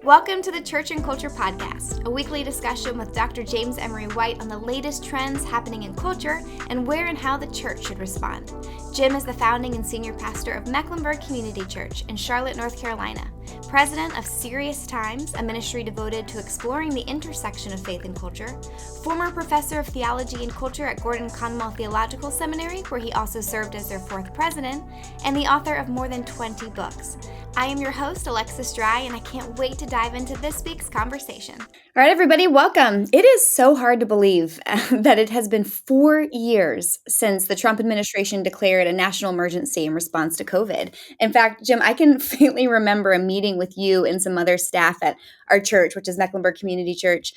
Welcome to the Church and Culture Podcast, a weekly discussion with Dr. James Emery White on the latest trends happening in culture and where and how the church should respond. Jim is the founding and senior pastor of Mecklenburg Community Church in Charlotte, North Carolina, president of Serious Times, a ministry devoted to exploring the intersection of faith and culture, former professor of theology and culture at Gordon Conwell Theological Seminary, where he also served as their fourth president, and the author of more than 20 books. I am your host, Alexis Dry, and I can't wait to dive into this week's conversation. All right, everybody, welcome. It is so hard to believe that it has been 4 years since the Trump administration declared a national emergency in response to COVID. In fact, Jim, I can faintly remember a meeting with you and some other staff at our church, which is Mecklenburg Community Church,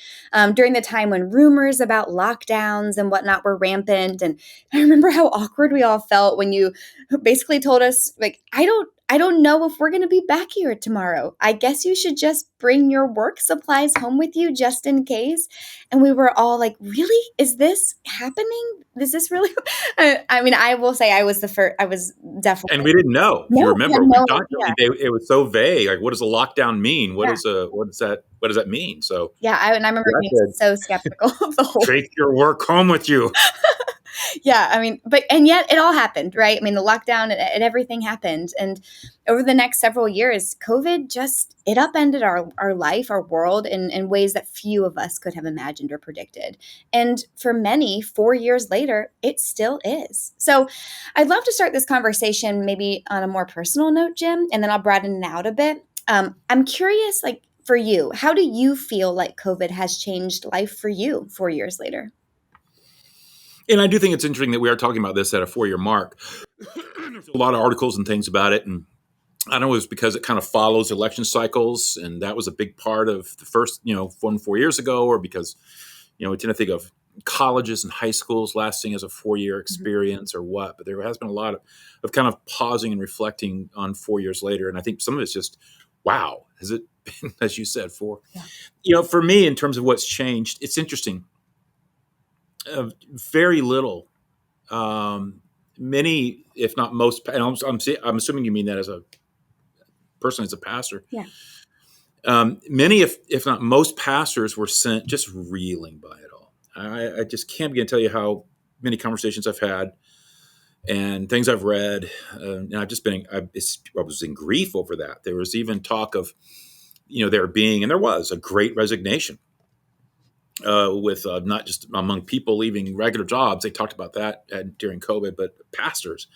during the time when rumors about lockdowns and whatnot were rampant. And I remember how awkward we all felt when you basically told us, like, I don't know if we're going to be back here tomorrow. I guess you should just bring your work supplies home with you just in case. And we were all like, really? Is this happening? Is this really? I mean, I will say I was the first. I was definitely. And we didn't know. If you remember, it was so vague. Like, what does a lockdown mean? What does that mean? So I remember being so skeptical of the whole. Take your work home with you. Yeah, I mean, and yet it all happened, right? I mean, the lockdown and everything happened. And over the next several years, COVID it upended our life, our world in ways that few of us could have imagined or predicted. And for many, 4 years later, it still is. So I'd love to start this conversation maybe on a more personal note, Jim, and then I'll broaden it out a bit. I'm curious, like, for you, how do you feel like COVID has changed life for you 4 years later? And I do think it's interesting that we are talking about this at a 4-year mark. There's a lot of articles and things about it. And I don't know, it's because it kind of follows election cycles. And that was a big part of the first, 4 years ago, or because, we tend to think of colleges and high schools lasting as a 4-year experience or what. But there has been a lot of kind of pausing and reflecting on 4 years later. And I think some of it's just, wow, has it been, as you said, 4? Yeah. For me, in terms of what's changed, it's interesting. Very little. Many, if not most, and I'm assuming you mean that as a person, as a pastor. Yeah. Many, if not most, pastors were sent just reeling by it all. I just can't begin to tell you how many conversations I've had and things I've read. And I've just I was in grief over that. There was even talk of, there being, and there was a great resignation. With not just among people leaving regular jobs. They talked about that during COVID, but pastors,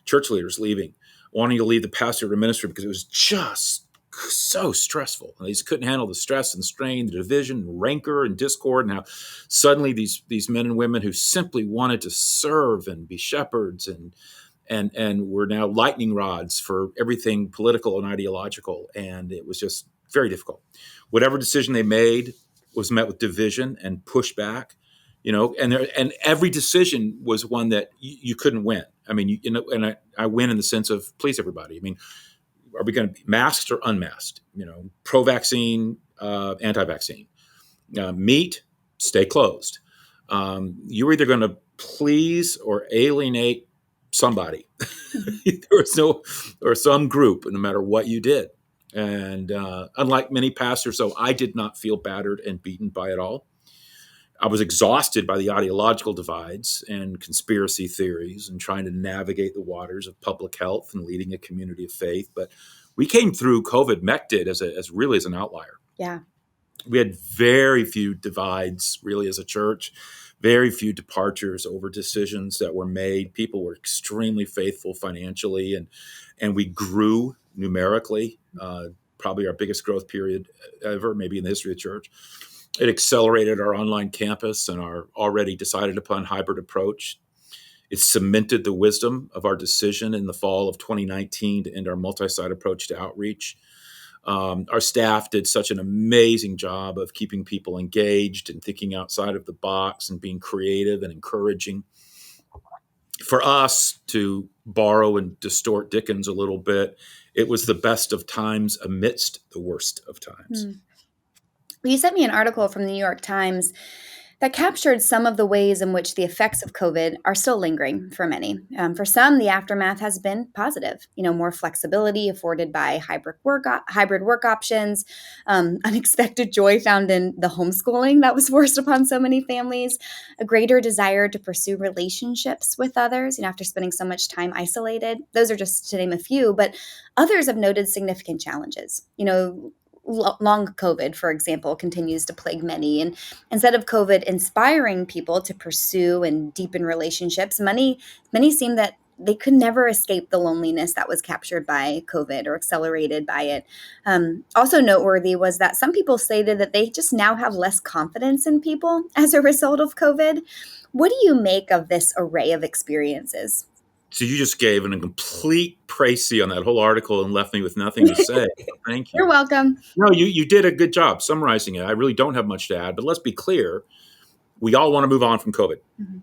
church leaders leaving, wanting to leave the pastorate ministry because it was just so stressful. And they just couldn't handle the stress and strain, the division, rancor and discord. And how suddenly these men and women who simply wanted to serve and be shepherds and were now lightning rods for everything political and ideological. And it was just very difficult. Whatever decision they made was met with division and pushback, and every decision was one that you couldn't win. I mean, and I win in the sense of please everybody. I mean, are we going to be masked or unmasked? Pro-vaccine, anti-vaccine, meet, stay closed. You were either going to please or alienate somebody. or some group, no matter what you did. And unlike many pastors, so I did not feel battered and beaten by it all. I was exhausted by the ideological divides and conspiracy theories and trying to navigate the waters of public health and leading a community of faith. But we came through COVID, MEC did, as an outlier. Yeah. We had very few divides, really, as a church, very few departures over decisions that were made. People were extremely faithful financially, and we grew numerically, probably our biggest growth period ever, maybe in the history of the church. It accelerated our online campus and our already decided upon hybrid approach. It cemented the wisdom of our decision in the fall of 2019 to end our multi-site approach to outreach. Our staff did such an amazing job of keeping people engaged and thinking outside of the box and being creative and encouraging. For us, to borrow and distort Dickens a little bit, it was the best of times amidst the worst of times. You sent me an article from the New York Times that captured some of the ways in which the effects of COVID are still lingering for many. For some, the aftermath has been positive. More flexibility afforded by hybrid work options, unexpected joy found in the homeschooling that was forced upon so many families, a greater desire to pursue relationships with others, after spending so much time isolated. Those are just to name a few, but others have noted significant challenges. Long COVID, for example, continues to plague many. And instead of COVID inspiring people to pursue and deepen relationships, many seem that they could never escape the loneliness that was captured by COVID or accelerated by it. Also noteworthy was that some people stated that they just now have less confidence in people as a result of COVID. What do you make of this array of experiences? So you just gave a complete précis on that whole article and left me with nothing to say. Thank you. You're welcome. No, you did a good job summarizing it. I really don't have much to add, but let's be clear. We all want to move on from COVID. Mm-hmm.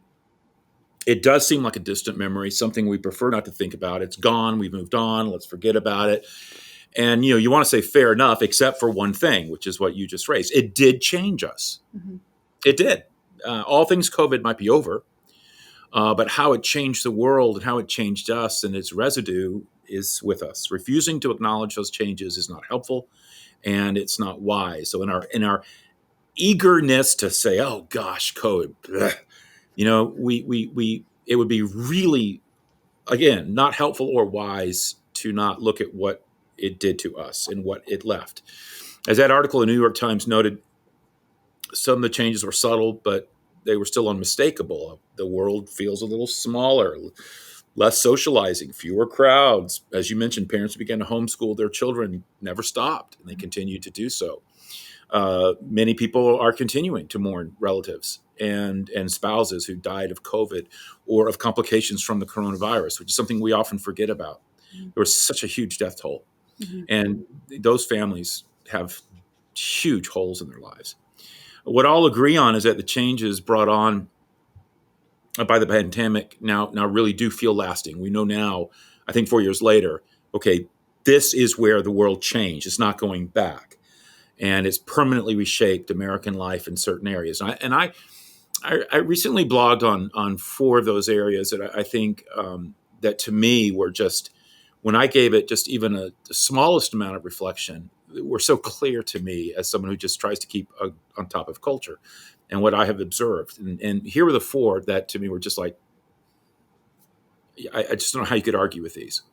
It does seem like a distant memory, something we prefer not to think about. It's gone. We've moved on. Let's forget about it. And, you want to say fair enough, except for one thing, which is what you just raised. It did change us. Mm-hmm. It did. All things COVID might be over. But how it changed the world and how it changed us and its residue is with us. Refusing to acknowledge those changes is not helpful, and it's not wise. So in our eagerness to say, "Oh gosh, COVID," we it would be really, again, not helpful or wise to not look at what it did to us and what it left. As that article in the New York Times noted, some of the changes were subtle, but they were still unmistakable. The world feels a little smaller, less socializing, fewer crowds. As you mentioned, parents began to homeschool their children, never stopped, and they continue to do so. Many people are continuing to mourn relatives and spouses who died of COVID or of complications from the coronavirus, which is something we often forget about. Mm-hmm. There was such a huge death toll. Mm-hmm. And those families have huge holes in their lives. What I'll agree on is that the changes brought on by the pandemic now really do feel lasting. We know now, I think 4 years later, okay, this is where the world changed. It's not going back. And it's permanently reshaped American life in certain areas. And I recently blogged on 4 of those areas that I think that to me were just, when I gave it just even the smallest amount of reflection, were so clear to me as someone who just tries to keep on top of culture and what I have observed. And here were the 4 that to me were just like, I just don't know how you could argue with these.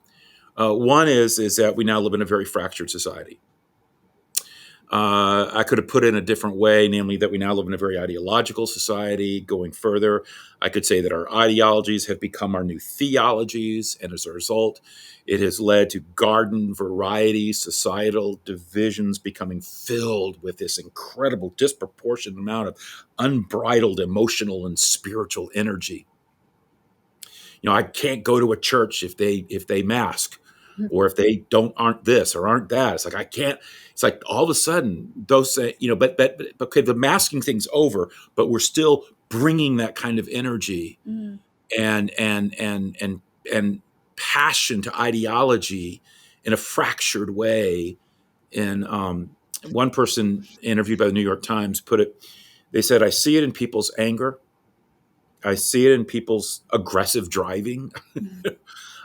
One is that we now live in a very fractured society. I could have put it in a different way, namely that we now live in a very ideological society. Going further, I could say that our ideologies have become our new theologies, and as a result, it has led to garden variety, societal divisions becoming filled with this incredible disproportionate amount of unbridled emotional and spiritual energy. I can't go to a church if they mask, or if they aren't this or aren't that. It's like I can't. It's like all of a sudden those say, but okay, the masking thing's over, but we're still bringing that kind of energy and passion to ideology in a fractured way. And one person interviewed by the New York Times put it. They said, "I see it in people's anger. I see it in people's aggressive driving."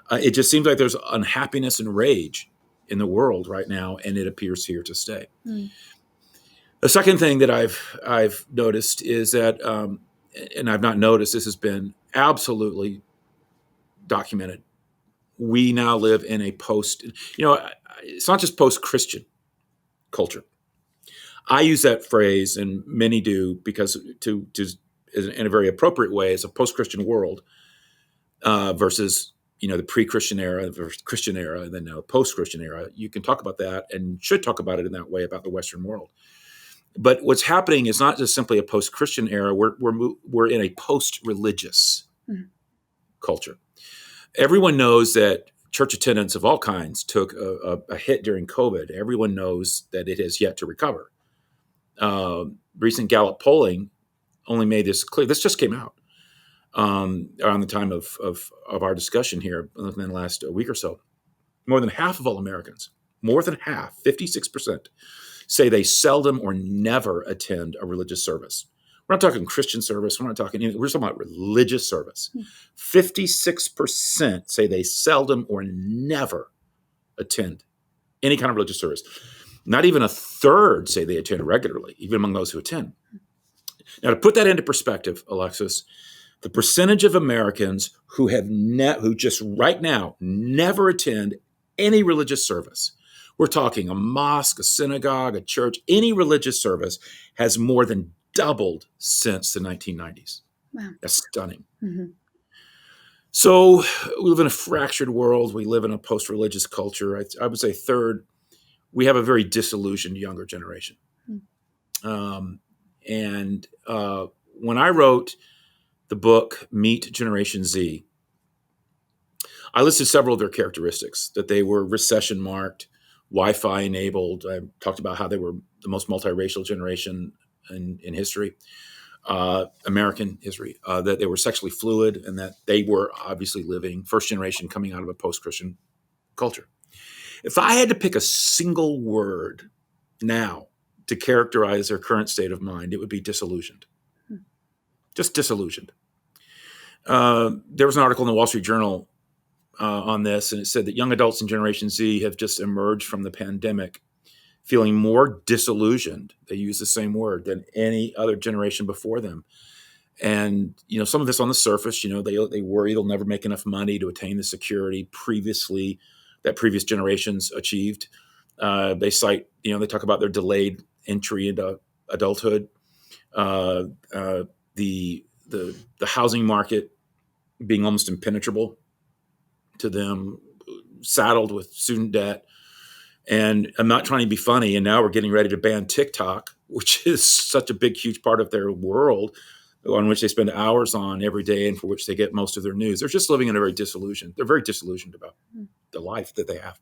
It just seems like there's unhappiness and rage in the world right now, and it appears here to stay. The second thing that I've noticed is that, and I've not noticed, this has been absolutely documented. We now live in a it's not just post-Christian culture. I use that phrase, and many do, because to in a very appropriate way, it's a post-Christian world versus the pre-Christian era, the Christian era, and then now post-Christian era. You can talk about that and should talk about it in that way about the Western world. But what's happening is not just simply a post-Christian era. We're in a post-religious culture. Everyone knows that church attendance of all kinds took a hit during COVID. Everyone knows that it has yet to recover. Recent Gallup polling only made this clear. This just came out around the time of our discussion here in the last week or so. More than half of all Americans, more than half, 56%, say they seldom or never attend a religious service, We're not talking Christian service. We're not talking anything. We're just talking about religious service. 56% say they seldom or never attend any kind of religious service. Not even a third say they attend regularly, even among those who attend. Now, to put that into perspective, Alexis, the percentage of Americans who who just right now never attend any religious service, we're talking a mosque, a synagogue, a church, any religious service, has more than doubled since the 1990s. Wow. That's stunning. Mm-hmm. So we live in a fractured world. We live in a post-religious culture. I would say third, we have a very disillusioned younger generation. And when I wrote the book, Meet Generation Z, I listed several of their characteristics, that they were recession marked, Wi-Fi enabled. I talked about how they were the most multiracial generation in history, American history, that they were sexually fluid, and that they were obviously living first generation coming out of a post-Christian culture. If I had to pick a single word now to characterize their current state of mind, it would be disillusioned. Just disillusioned. There was an article in the Wall Street Journal on this, and it said that young adults in Generation Z have just emerged from the pandemic feeling more disillusioned, they use the same word, than any other generation before them. And, some of this on the surface, they worry they'll never make enough money to attain the security that previous generations achieved. They cite, they talk about their delayed entry into adulthood, the housing market being almost impenetrable to them, saddled with student debt. And I'm not trying to be funny. And now we're getting ready to ban TikTok, which is such a big, huge part of their world, on which they spend hours on every day and for which they get most of their news. They're just living in they're very disillusioned about the life that they have.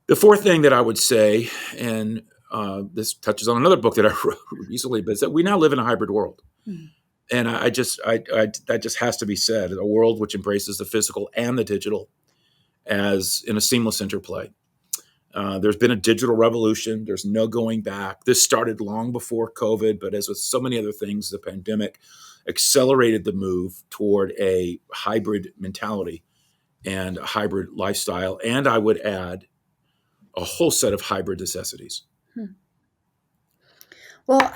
The fourth thing that I would say, and this touches on another book that I wrote recently, but is that we now live in a hybrid world. And that just has to be said, a world which embraces the physical and the digital as in a seamless interplay. There's been a digital revolution. There's no going back. This started long before COVID, but as with so many other things, the pandemic accelerated the move toward a hybrid mentality and a hybrid lifestyle. And I would add a whole set of hybrid necessities. Well,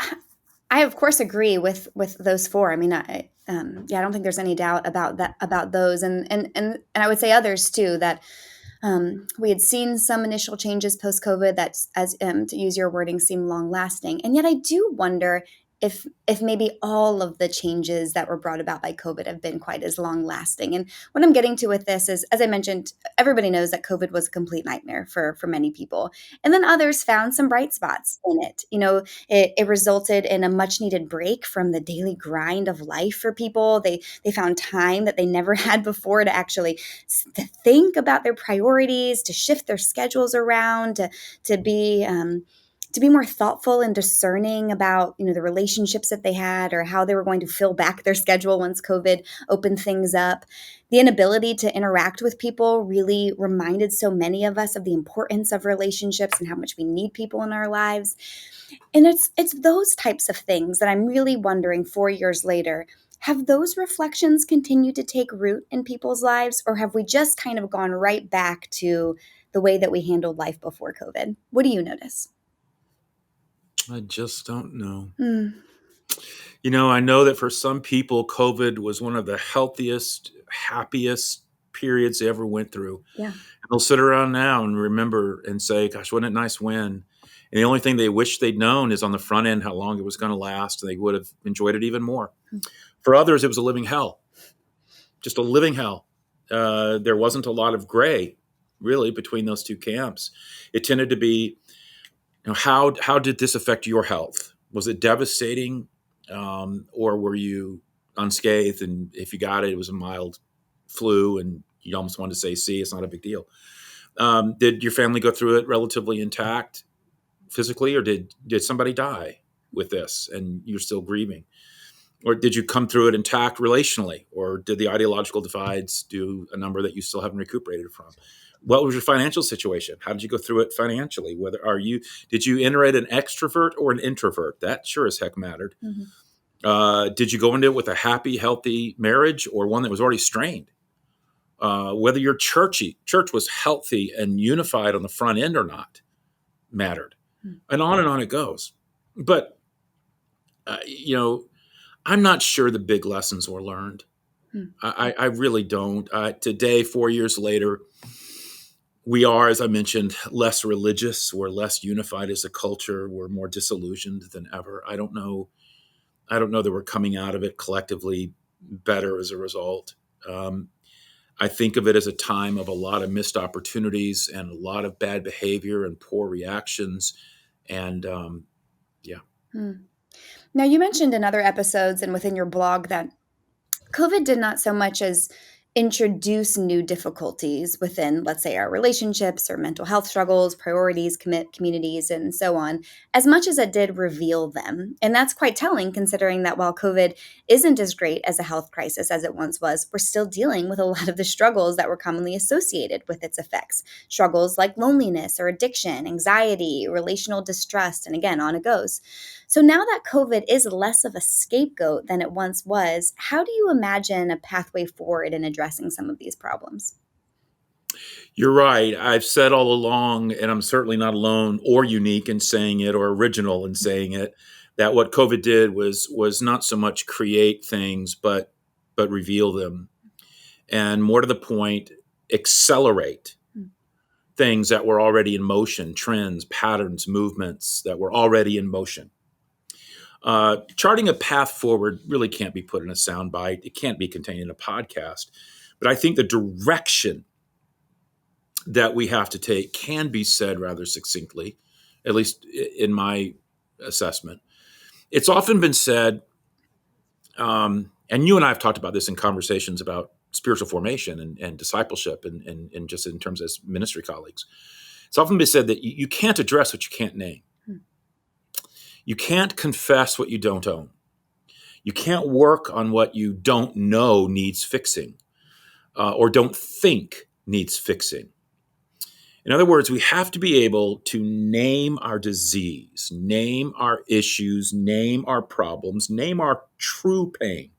I of course agree with those four. I mean, I don't think there's any doubt about those, and I would say others too, that we had seen some initial changes post-COVID that, as to use your wording, seem long-lasting. And yet I do wonder if maybe all of the changes that were brought about by COVID have been quite as long-lasting. And what I'm getting to with this is, as I mentioned, everybody knows that COVID was a complete nightmare for many people. And then others found some bright spots in it. It resulted in a much-needed break from the daily grind of life for people. They found time that they never had before to actually to think about their priorities, to shift their schedules around, to be more thoughtful and discerning about, the relationships that they had or how they were going to fill back their schedule once COVID opened things up. The inability to interact with people really reminded so many of us of the importance of relationships and how much we need people in our lives. And it's those types of things that I'm really wondering 4 years later, have those reflections continued to take root in people's lives, or have we just kind of gone right back to the way that we handled life before COVID? What do you notice? I just don't know. I know that for some people, COVID was one of the healthiest, happiest periods they ever went through. Yeah. And they'll sit around now and remember and say, gosh, wasn't it nice when? And the only thing they wish they'd known is on the front end how long it was going to last, and they would have enjoyed it even more. For others, it was a living hell, just a living hell. There wasn't a lot of gray, really, between those two camps. It tended to be, how did this affect your health? Was it devastating, or were you unscathed? And if you got it, it was a mild flu, and you almost wanted to say, "See, it's not a big deal." Did your family go through it relatively intact physically, or did somebody die with this, and you're still grieving? Or did you come through it intact relationally, or did the ideological divides do a number that you still haven't recuperated from? What was your financial situation? How did you go through it financially? Did you enter it an extrovert or an introvert? That sure as heck mattered. Did you go into it with a happy, healthy marriage or one that was already strained? Whether your church was healthy and unified on the front end or not mattered. And on it goes. But, I'm not sure the big lessons were learned. I really don't. Today, 4 years later, we are, as I mentioned, less religious. We're less unified as a culture. We're more disillusioned than ever. I don't know that we're coming out of it collectively better as a result. I think of it as a time of a lot of missed opportunities and a lot of bad behavior and poor reactions. And yeah. Now, you mentioned in other episodes and within your blog that COVID did not so much as introduce new difficulties within, let's say, our relationships or mental health struggles, priorities, communities, and so on, as much as it did reveal them. And that's quite telling, considering that while COVID isn't as great as a health crisis as it once was, we're still dealing with a lot of the struggles that were commonly associated with its effects. Struggles like loneliness or addiction, anxiety, relational distrust, and again, on it goes. So now that COVID is less of a scapegoat than it once was, how do you imagine a pathway forward in addressing some of these problems? You're right. I've said all along, and I'm certainly not alone or unique in saying it or original in saying it, that what COVID did was not so much create things, but reveal them. And more to the point, accelerate things that were already in motion, trends, patterns, movements that were already in motion. Charting a path forward really can't be put in a soundbite. It can't be contained in a podcast. But I think the direction that we have to take can be said rather succinctly, at least in my assessment. It's often been said, and you and I have talked about this in conversations about spiritual formation and discipleship and just in terms as ministry colleagues. It's often been said that you can't address what you can't name. You can't confess what you don't own. You can't work on what you don't know needs fixing or don't think needs fixing. In other words, we have to be able to name our disease, name our issues, name our problems, name our true pain.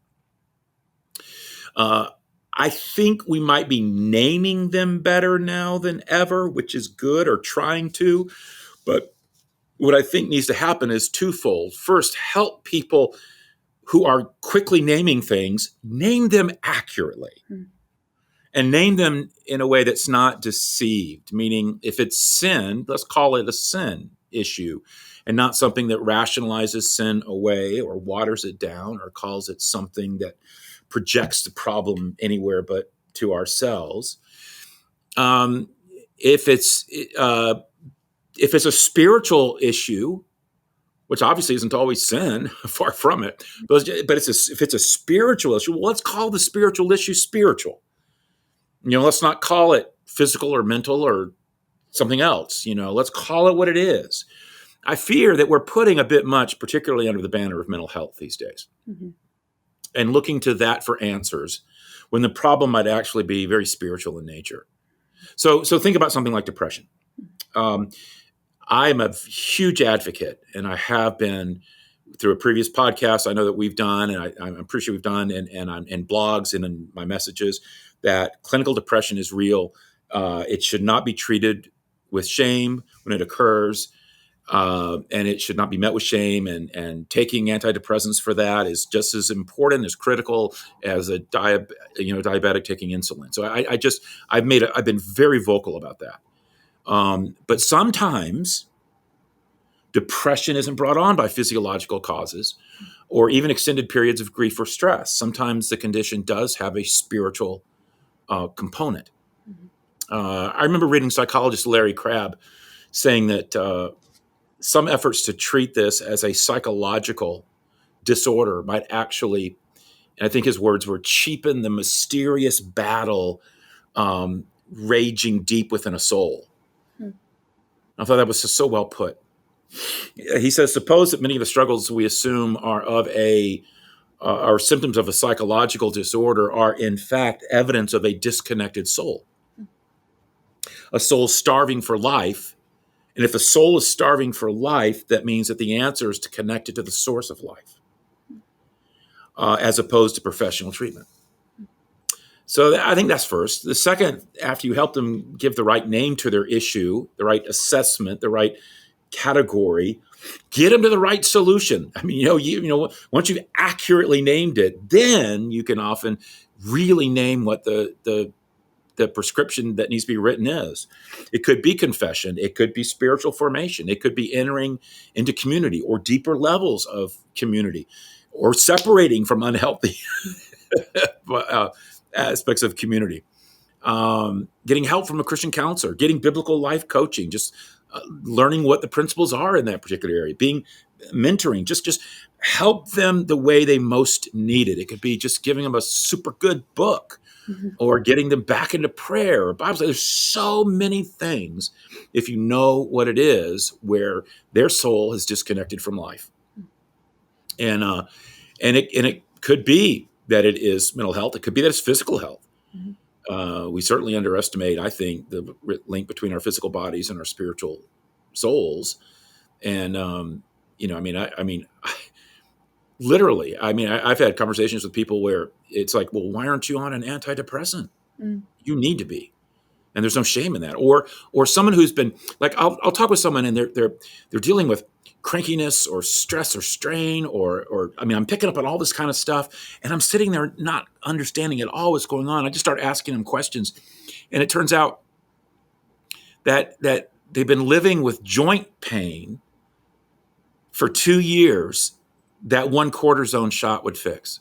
I think we might be naming them better now than ever, which is good, or trying to. But what I think needs to happen is twofold. First, help people who are quickly naming things, name them accurately. And name them in a way that's not deceived, meaning if it's sin, let's call it a sin issue and not something that rationalizes sin away or waters it down or calls it something that projects the problem anywhere but to ourselves. If it's a spiritual issue, which obviously isn't always sin, far from it, but if it's a spiritual issue, well, let's call the spiritual issue spiritual. Let's not call it physical or mental or something else. Let's call it what it is. I fear that we're putting a bit much, particularly under the banner of mental health these days, and looking to that for answers when the problem might actually be very spiritual in nature. So think about something like depression. I'm a huge advocate, and I have been through a previous podcast I know that we've done, and I'm pretty sure we've done, and blogs and in my messages, that clinical depression is real. It should not be treated with shame when it occurs, and it should not be met with shame. And taking antidepressants for that is just as important, as critical as a diabetic taking insulin. So I've been very vocal about that. But sometimes depression isn't brought on by physiological causes or even extended periods of grief or stress. Sometimes the condition does have a spiritual component. I remember reading psychologist Larry Crabb saying that some efforts to treat this as a psychological disorder might actually, and I think his words were, cheapen the mysterious battle raging deep within a soul. I thought that was just so well put. He says, suppose that many of the struggles we assume are symptoms of a psychological disorder are in fact evidence of a disconnected soul. a soul starving for life. And if a soul is starving for life, that means that the answer is to connect it to the source of life, as opposed to professional treatment. So I think that's first. The second, after you help them give the right name to their issue, the right assessment, the right category, get them to the right solution. I mean, once you've accurately named it, then you can often really name what the prescription that needs to be written is. It could be confession. It could be spiritual formation. It could be entering into community or deeper levels of community, or separating from unhealthy aspects of community. Getting help from a Christian counselor, getting biblical life coaching, just learning what the principles are in that particular area, being mentoring, just help them the way they most need it. It could be just giving them a super good book, or getting them back into prayer or Bible study. There's so many things, if you know what it is, where their soul is disconnected from life. And it could be that it is mental health. It could be that it's physical health. We certainly underestimate, I think, the link between our physical bodies and our spiritual souls. And literally, I've had conversations with people where it's like, well, why aren't you on an antidepressant? You need to be. And there's no shame in that. Or someone who's been like, I'll talk with someone and they're dealing with crankiness or stress or strain, or I'm picking up on all this kind of stuff, and I'm sitting there not understanding at all what's going on. I just start asking them questions. And it turns out that they've been living with joint pain for 2 years that one cortisone shot would fix.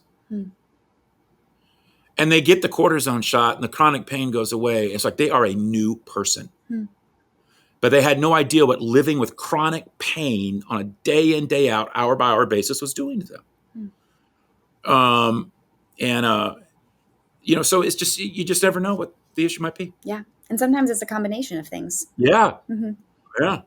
And they get the cortisone shot and the chronic pain goes away. It's like they are a new person. But they had no idea what living with chronic pain on a day in, day out, hour by hour basis was doing to them. So it's just, you just never know what the issue might be. Yeah. And sometimes it's a combination of things. Yeah. Yeah.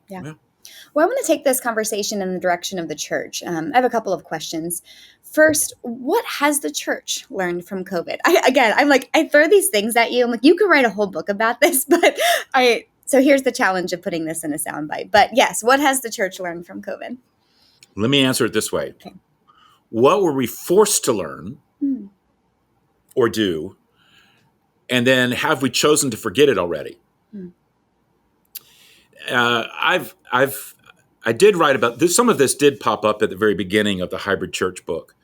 Well, I want to take this conversation in the direction of the church. I have a couple of questions. First, what has the church learned from COVID? I throw these things at you. I'm like, you could write a whole book about this, but so here's the challenge of putting this in a soundbite. But yes, what has the church learned from COVID? Let me answer it this way. Okay. What were we forced to learn or do? And then have we chosen to forget it already? I did write about this. Some of this did pop up at the very beginning of the Hybrid Church book.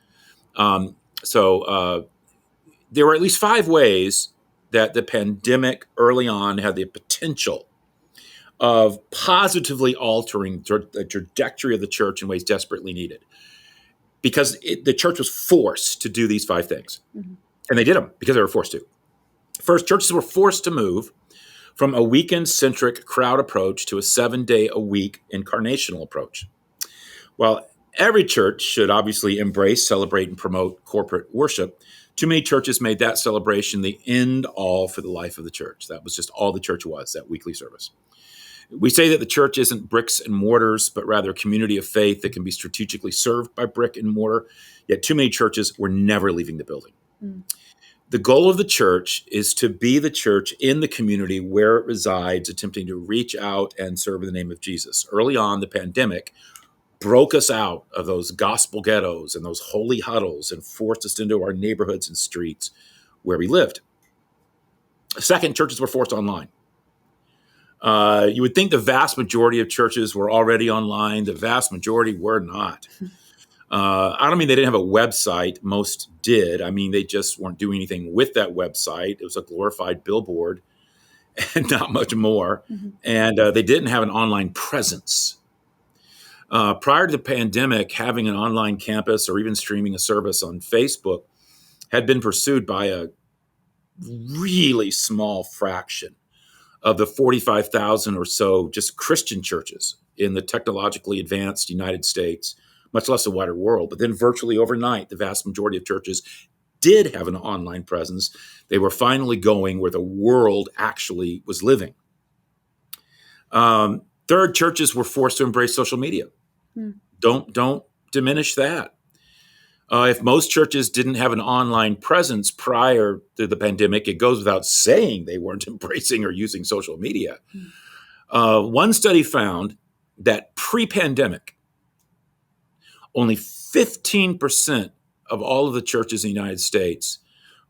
So there were at least 5 ways that the pandemic early on had the potential of positively altering the trajectory of the church in ways desperately needed. Because the church was forced to do these 5 things. And they did them because they were forced to. First, churches were forced to move from a weekend-centric crowd approach to a 7-day-a-week incarnational approach. While every church should obviously embrace, celebrate, and promote corporate worship, too many churches made that celebration the end-all for the life of the church. That was just all the church was, that weekly service. We say that the church isn't bricks and mortars, but rather a community of faith that can be strategically served by brick and mortar, yet too many churches were never leaving the building. The goal of the church is to be the church in the community where it resides, attempting to reach out and serve in the name of Jesus. Early on, the pandemic broke us out of those gospel ghettos and those holy huddles and forced us into our neighborhoods and streets where we lived. Second, churches were forced online. You would think the vast majority of churches were already online. The vast majority were not. I don't mean they didn't have a website. Most did. They just weren't doing anything with that website. It was a glorified billboard and not much more. And they didn't have an online presence. Prior to the pandemic, having an online campus or even streaming a service on Facebook had been pursued by a really small fraction of the 45,000 or so just Christian churches in the technologically advanced United States, much less the wider world. But then virtually overnight, the vast majority of churches did have an online presence. They were finally going where the world actually was living. Third, churches were forced to embrace social media. Don't diminish that. If most churches didn't have an online presence prior to the pandemic, it goes without saying they weren't embracing or using social media. One study found that pre-pandemic, only 15% of all of the churches in the United States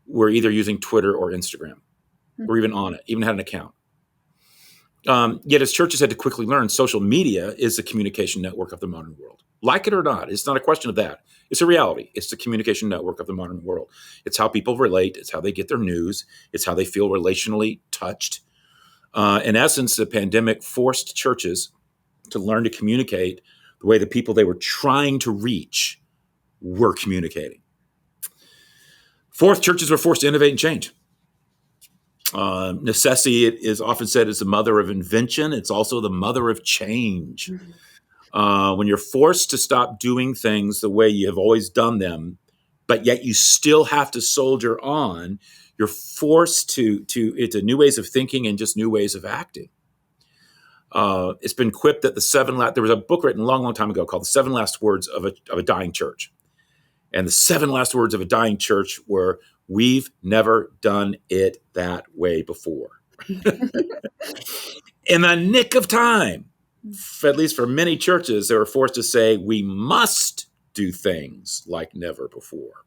were either using Twitter or Instagram, or even on it, even had an account. Yet as churches had to quickly learn, social media is the communication network of the modern world. Like it or not, it's not a question of that. It's a reality. It's the communication network of the modern world. It's how people relate. It's how they get their news. It's how they feel relationally touched. In essence, the pandemic forced churches to learn to communicate the way the people they were trying to reach were communicating. Fourth, churches were forced to innovate and change. Necessity is often said is the mother of invention. It's also the mother of change. When you're forced to stop doing things the way you have always done them, but yet you still have to soldier on, you're forced to into new ways of thinking and just new ways of acting. It's been quipped that there was a book written a long, long time ago called The 7 Last Words of a Dying Church. And the 7 last words of a dying church were, "We've never done it that way before." In the nick of time, at least for many churches, they were forced to say, "We must do things like never before."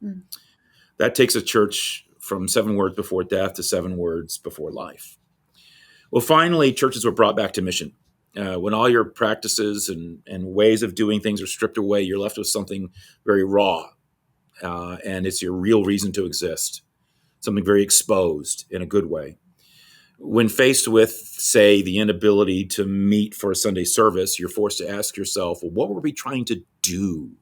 That takes a church from 7 words before death to 7 words before life. Well, finally, churches were brought back to mission. When all your practices and ways of doing things are stripped away, you're left with something very raw. And it's your real reason to exist, something very exposed in a good way. When faced with, say, the inability to meet for a Sunday service, you're forced to ask yourself, well, what were we trying to do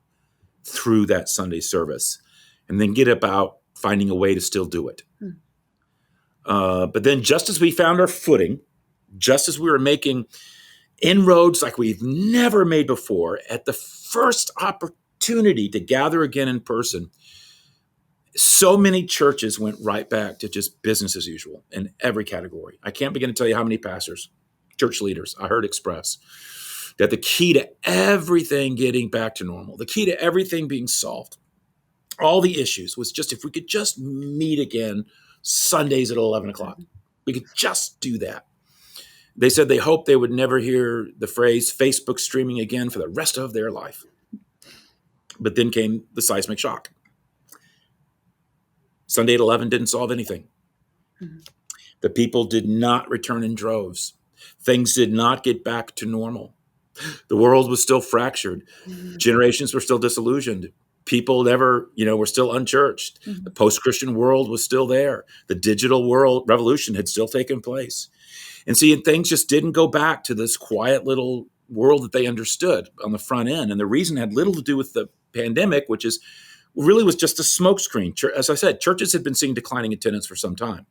through that Sunday service? And then get about finding a way to still do it. But then just as we found our footing, just as we were making inroads like we've never made before, at the first opportunity to gather again in person, so many churches went right back to just business as usual in every category. I can't begin to tell you how many pastors, church leaders I heard express that the key to everything getting back to normal, the key to everything being solved, all the issues was just if we could just meet again Sundays at 11 o'clock. We could just do that. They said they hoped they would never hear the phrase Facebook streaming again for the rest of their life. But then came the seismic shock. Sunday at 11 didn't solve anything. The people did not return in droves. Things did not get back to normal. The world was still fractured. Generations were still disillusioned. People were still unchurched. The post-Christian world was still there. The digital world revolution had still taken place. And things just didn't go back to this quiet little world that they understood on the front end. And the reason had little to do with the pandemic, which really was just a smokescreen. As I said, churches had been seeing declining attendance for some time.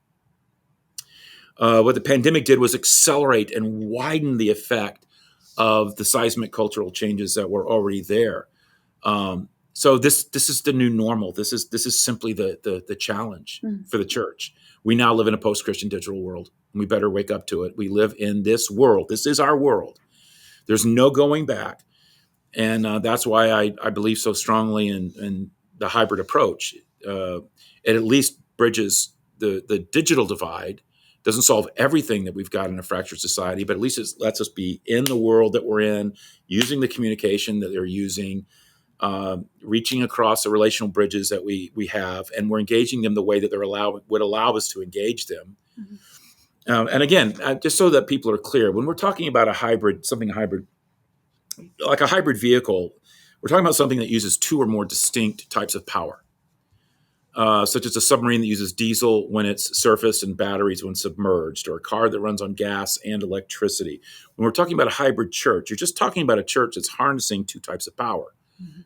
What the pandemic did was accelerate and widen the effect of the seismic cultural changes that were already there. So this is the new normal. This is simply the challenge for the church. We now live in a post-Christian digital world, and we better wake up to it. We live in this world. This is our world. There's no going back. And that's why I believe so strongly in the hybrid approach. It at least bridges the digital divide. Doesn't solve everything that we've got in a fractured society, but at least it lets us be in the world that we're in, using the communication that they're using, reaching across the relational bridges that we have, and we're engaging them the way that would allow us to engage them. And again, just so that people are clear, when we're talking about something hybrid, like a hybrid vehicle, we're talking about something that uses 2 or more distinct types of power, such as a submarine that uses diesel when it's surfaced and batteries when submerged, or a car that runs on gas and electricity. When we're talking about a hybrid church, you're just talking about a church that's harnessing 2 types of power,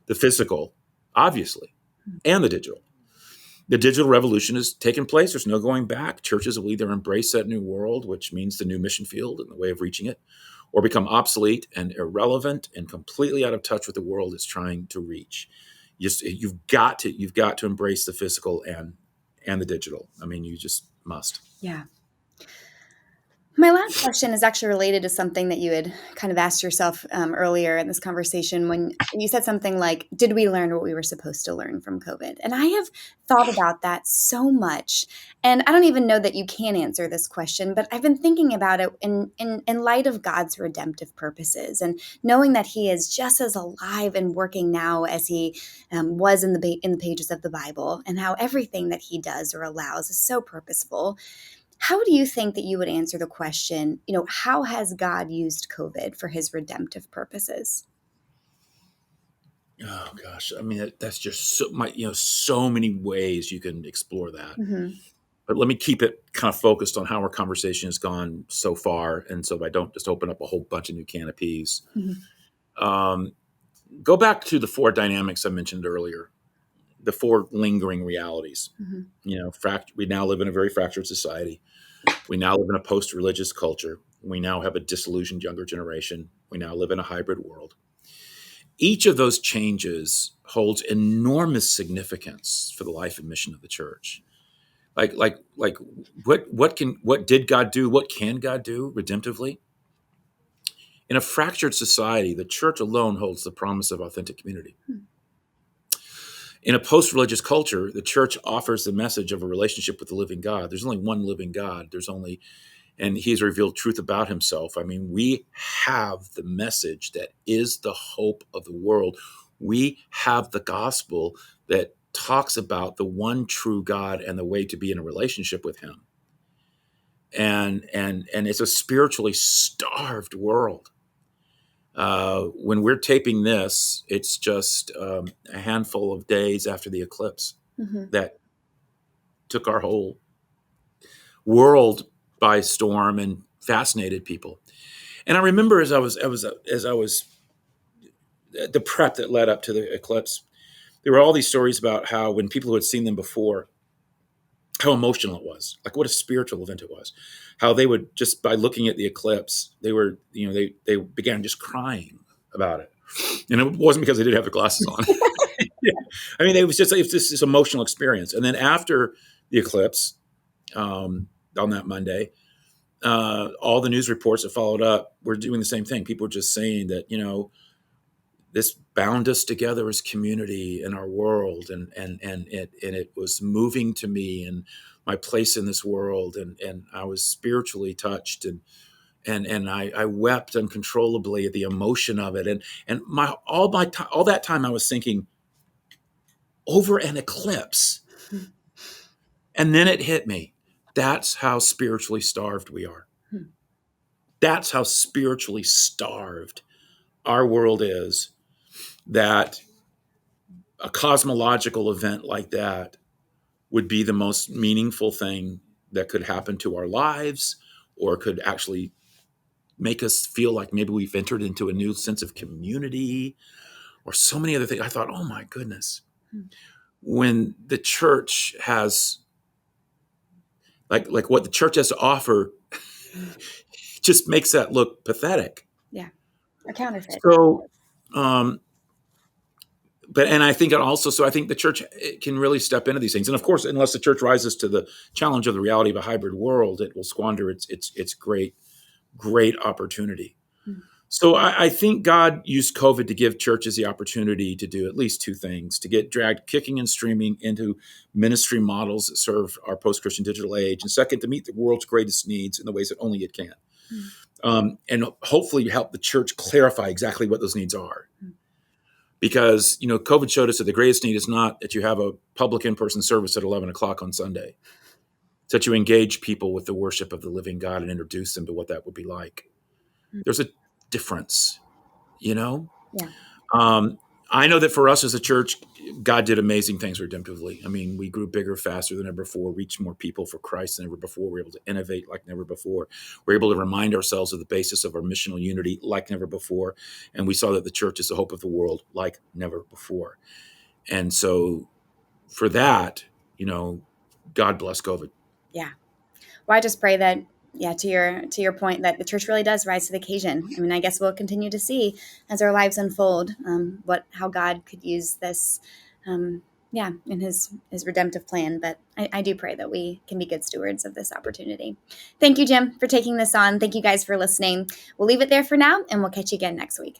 the physical, obviously, and the digital. The digital revolution has taken place. There's no going back. Churches will either embrace that new world, which means the new mission field and the way of reaching it, or become obsolete and irrelevant and completely out of touch with the world it's trying to reach. You've got to embrace the physical and the digital. I mean, you just must. Yeah. My last question is actually related to something that you had kind of asked yourself earlier in this conversation when you said something like, did we learn what we were supposed to learn from COVID? And I have thought about that so much. And I don't even know that you can answer this question, but I've been thinking about it in light of God's redemptive purposes and knowing that he is just as alive and working now as he was in the pages of the Bible, and how everything that he does or allows is so purposeful. How do you think that you would answer the question, how has God used COVID for his redemptive purposes? Oh gosh, I mean that's just so many ways you can explore that. Mm-hmm. But let me keep it kind of focused on how our conversation has gone so far, and so I don't just open up a whole bunch of new can of peas. Mm-hmm. Um, Go back to the four dynamics I mentioned earlier, the four lingering realities. Mm-hmm. We now live in a very fractured society. We now live in a post-religious culture. We now have a disillusioned younger generation. We now live in a hybrid world. Each of those changes holds enormous significance for the life and mission of the church. Like what did God do? What can God do redemptively? In a fractured society, the church alone holds the promise of authentic community. In a post-religious culture, the church offers the message of a relationship with the living God. There's only one living God. And he's revealed truth about himself. I mean, we have the message that is the hope of the world. We have the gospel that talks about the one true God and the way to be in a relationship with him. And it's a spiritually starved world. When we're taping this, it's just a handful of days after the eclipse Mm-hmm. that took our whole world by storm and fascinated people. And I remember as I was the prep that led up to the eclipse, there were all these stories about how when people who had seen them before, how emotional it was, like what a spiritual event it was, how they would just by looking at the eclipse, they began just crying about it. And it wasn't because they didn't have their glasses on. Yeah. I mean, it was just this emotional experience. And then after the eclipse, on that Monday, all the news reports that followed up were doing the same thing. People were just saying that, this bound us together as community in our world, and it was moving to me and my place in this world, and I was spiritually touched, and I wept uncontrollably at the emotion of it, and all that time I was thinking over an eclipse, and then it hit me. That's how spiritually starved we are. That's how spiritually starved our world is, that a cosmological event like that would be the most meaningful thing that could happen to our lives, or could actually make us feel like maybe we've entered into a new sense of community, or so many other things. I thought, oh my goodness, when the church has like what the church has to offer just makes that look pathetic. Yeah. A counterfeit. So, and I think it also, so I think the church can really step into these things. And of course, unless the church rises to the challenge of the reality of a hybrid world, it will squander its great opportunity. Mm. So I think God used COVID to give churches the opportunity to do at least two things: to get dragged kicking and streaming into ministry models that serve our post-Christian digital age, and second, to meet the world's greatest needs in the ways that only it can. And hopefully help the church clarify exactly what those needs are. Because, COVID showed us that the greatest need is not that you have a public in-person service at 11 o'clock on Sunday. It's that you engage people with the worship of the living God and introduce them to what that would be like. There's a difference, Yeah. I know that for us as a church, God did amazing things redemptively. I mean, we grew bigger, faster than ever before, reached more people for Christ than ever before. We're able to innovate like never before. We're able to remind ourselves of the basis of our missional unity like never before. And we saw that the church is the hope of the world like never before. And so for that, God bless COVID. Yeah. Well, I just pray that, to your point, that the church really does rise to the occasion. I mean, I guess we'll continue to see as our lives unfold how God could use this Yeah, in his redemptive plan. But I do pray that we can be good stewards of this opportunity. Thank you, Jim, for taking this on. Thank you guys for listening. We'll leave it there for now, and we'll catch you again next week.